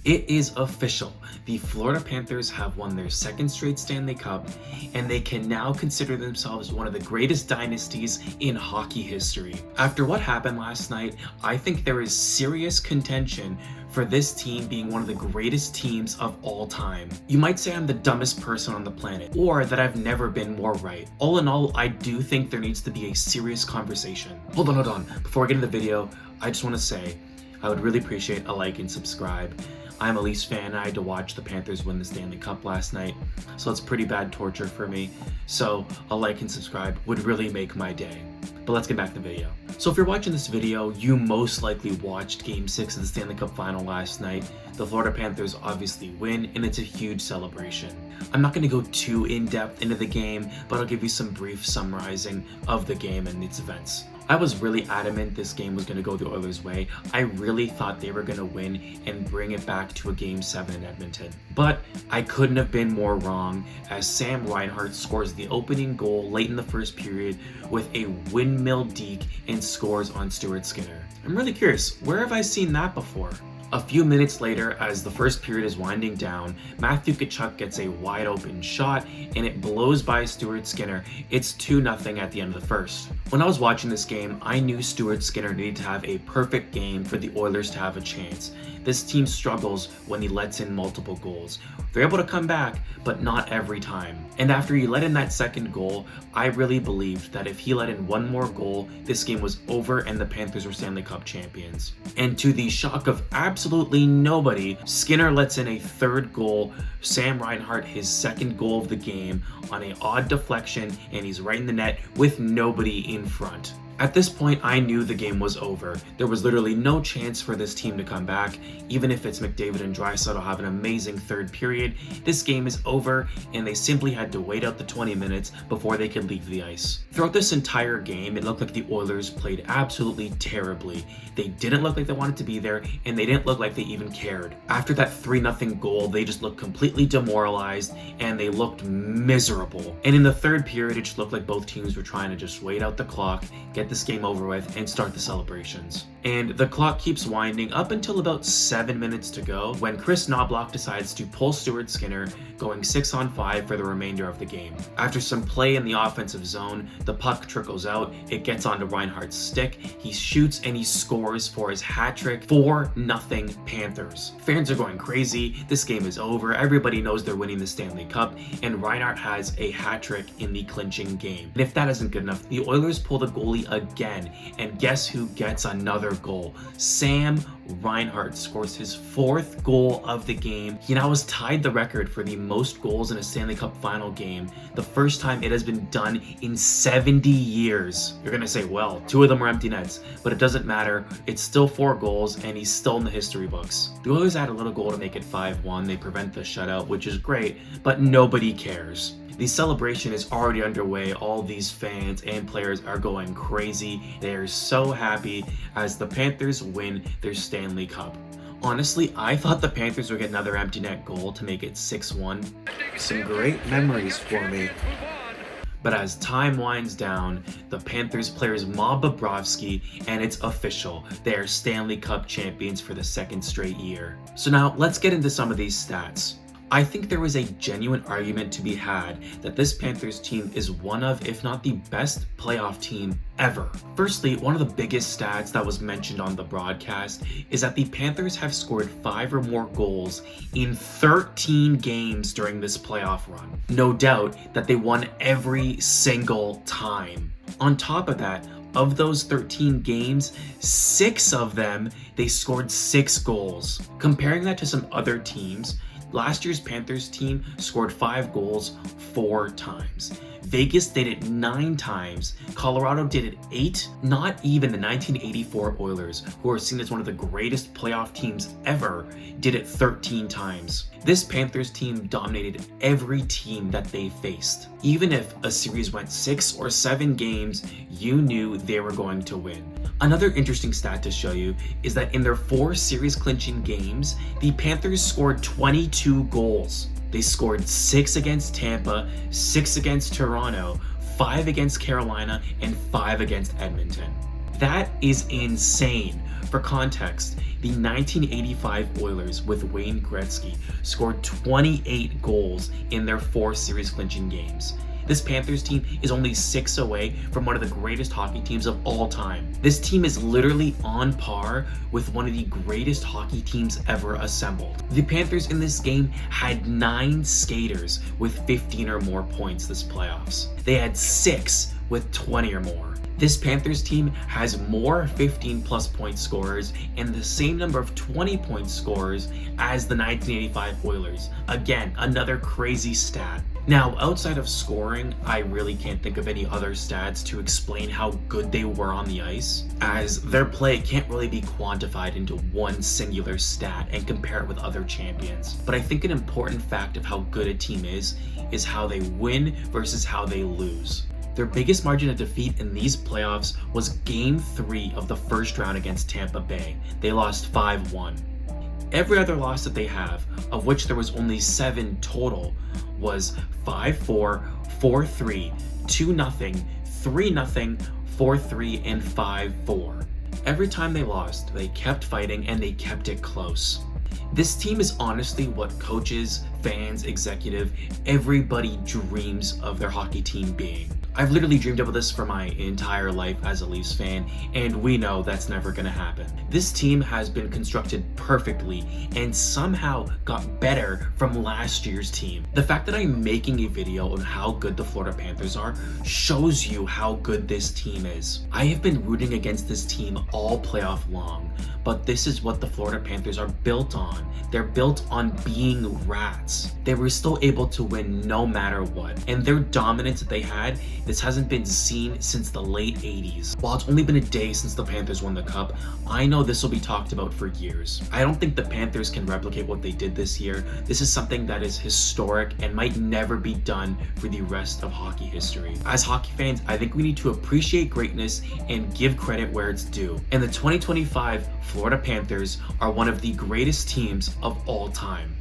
It is official. The Florida Panthers have won their second straight Stanley Cup, and they can now consider themselves one of the greatest dynasties in hockey history. After what happened last night, I think there is serious contention for this team being one of the greatest teams of all time. You might say I'm the dumbest person on the planet, or that I've never been more right. All in all, I do think there needs to be a serious conversation. Hold on. Before I get into the video, I just want to say, I would really appreciate a like and subscribe. I'm a Leafs fan. I had to watch the Panthers win the Stanley Cup last night, so it's pretty bad torture for me. So a like and subscribe would really make my day. But let's get back to the video. So if you're watching this video, you most likely watched Game 6 of the Stanley Cup Final last night. The Florida Panthers obviously win, and it's a huge celebration. I'm not going to go too in-depth into the game, but I'll give you some brief summarizing of the game and its events. I was really adamant this game was going to go the Oilers' way. I really thought they were going to win and bring it back to a Game 7 in Edmonton. But I couldn't have been more wrong, as Sam Reinhart scores the opening goal late in the first period with a windmill deke and scores on Stuart Skinner. I'm really curious, where have I seen that before? A few minutes later, as the first period is winding down, Matthew Tkachuk gets a wide open shot and it blows by Stuart Skinner. It's 2-0 at the end of the first. When I was watching this game, I knew Stuart Skinner needed to have a perfect game for the Oilers to have a chance. This team struggles when he lets in multiple goals. They're able to come back, but not every time. And after he let in that second goal, I really believed that if he let in one more goal, this game was over and the Panthers were Stanley Cup champions. And to the shock of absolutely nobody, Skinner lets in a third goal, Sam Reinhart his second goal of the game on an odd deflection, and he's right in the net with nobody in front. At this point, I knew the game was over. There was literally no chance for this team to come back. Even if it's McDavid and Draisaitl have an amazing third period, this game is over, and they simply had to wait out the 20 minutes before they could leave the ice. Throughout this entire game, it looked like the Oilers played absolutely terribly. They didn't look like they wanted to be there, and they didn't look like they even cared. After that 3-0 goal, they just looked completely demoralized, and they looked miserable. And in the third period, it just looked like both teams were trying to just wait out the clock, get this game over with, and start the celebrations. And the clock keeps winding up until about 7 minutes to go when Chris Knoblauch decides to pull Stuart Skinner, going 6-on-5 for the remainder of the game. After some play in the offensive zone, the puck trickles out, it gets onto Reinhardt's stick, he shoots and he scores for his hat trick. 4-0 Panthers. Fans are going crazy, this game is over, everybody knows they're winning the Stanley Cup, and Reinhardt has a hat trick in the clinching game. And if that isn't good enough, the Oilers pull the goalie again, and guess who gets another goal? Sam Reinhart scores his fourth goal of the game. He now has tied the record for the most goals in a Stanley Cup final game, the first time it has been done in 70 years. You're gonna say, well, 2 of them were empty nets, but it doesn't matter. It's still 4 goals, and he's still in the history books. The Oilers add a little goal to make it 5-1. They prevent the shutout, which is great, but nobody cares. The celebration is already underway. All these fans and players are going crazy. They are so happy as the Panthers win their Stanley Cup. Honestly, I thought the Panthers would get another empty net goal to make it 6-1. Some great memories for me. But as time winds down, the Panthers players mob Bobrovsky, and it's official. They are Stanley Cup champions for the second straight year. So now let's get into some of these stats. I think there was a genuine argument to be had that this Panthers team is one of, if not the best playoff team ever. Firstly, one of the biggest stats that was mentioned on the broadcast is that the Panthers have scored 5 or more goals in 13 games during this playoff run. No doubt that they won every single time. On top of that, of those 13 games, 6 of them, they scored 6 goals. Comparing that to some other teams, last year's Panthers team scored 5 goals 4 times. Vegas did it 9 times. Colorado did it 8. Not even the 1984 Oilers, who are seen as one of the greatest playoff teams ever, did it 13 times. This Panthers team dominated every team that they faced. Even if a series went 6 or 7 games, you knew they were going to win. Another interesting stat to show you is that in their 4 series clinching games, the Panthers scored 22 goals. They scored 6 against Tampa, 6 against Toronto, 5 against Carolina, and 5 against Edmonton. That is insane. For context, the 1985 Oilers with Wayne Gretzky scored 28 goals in their 4 series clinching games. This Panthers team is only 6 away from one of the greatest hockey teams of all time. This team is literally on par with one of the greatest hockey teams ever assembled. The Panthers in this game had 9 skaters with 15 or more points this playoffs. They had 6 with 20 or more. This Panthers team has more 15-plus point scorers and the same number of 20-point scorers as the 1985 Oilers. Again, another crazy stat. Now, outside of scoring, I really can't think of any other stats to explain how good they were on the ice, as their play can't really be quantified into one singular stat and compare it with other champions. But I think an important fact of how good a team is how they win versus how they lose. Their biggest margin of defeat in these playoffs was Game 3 of the first round against Tampa Bay. They lost 5-1. Every other loss that they have, of which there was only 7 total, was 5-4, 4-3, 2-0, 3-0, 4-3, and 5-4. Every time they lost, they kept fighting and they kept it close. This team is honestly what coaches, fans, executive, everybody dreams of their hockey team being. I've literally dreamed about this for my entire life as a Leafs fan, and we know that's never gonna happen. This team has been constructed perfectly and somehow got better from last year's team. The fact that I'm making a video on how good the Florida Panthers are shows you how good this team is. I have been rooting against this team all playoff long, but this is what the Florida Panthers are built on. They're built on being rats. They were still able to win no matter what, and their dominance that they had, this hasn't been seen since the late 80s. While it's only been a day since the Panthers won the cup, I know this will be talked about for years. I don't think the Panthers can replicate what they did this year. This is something that is historic and might never be done for the rest of hockey history. As hockey fans, I think we need to appreciate greatness and give credit where it's due. And the 2025 Florida Panthers are one of the greatest teams of all time.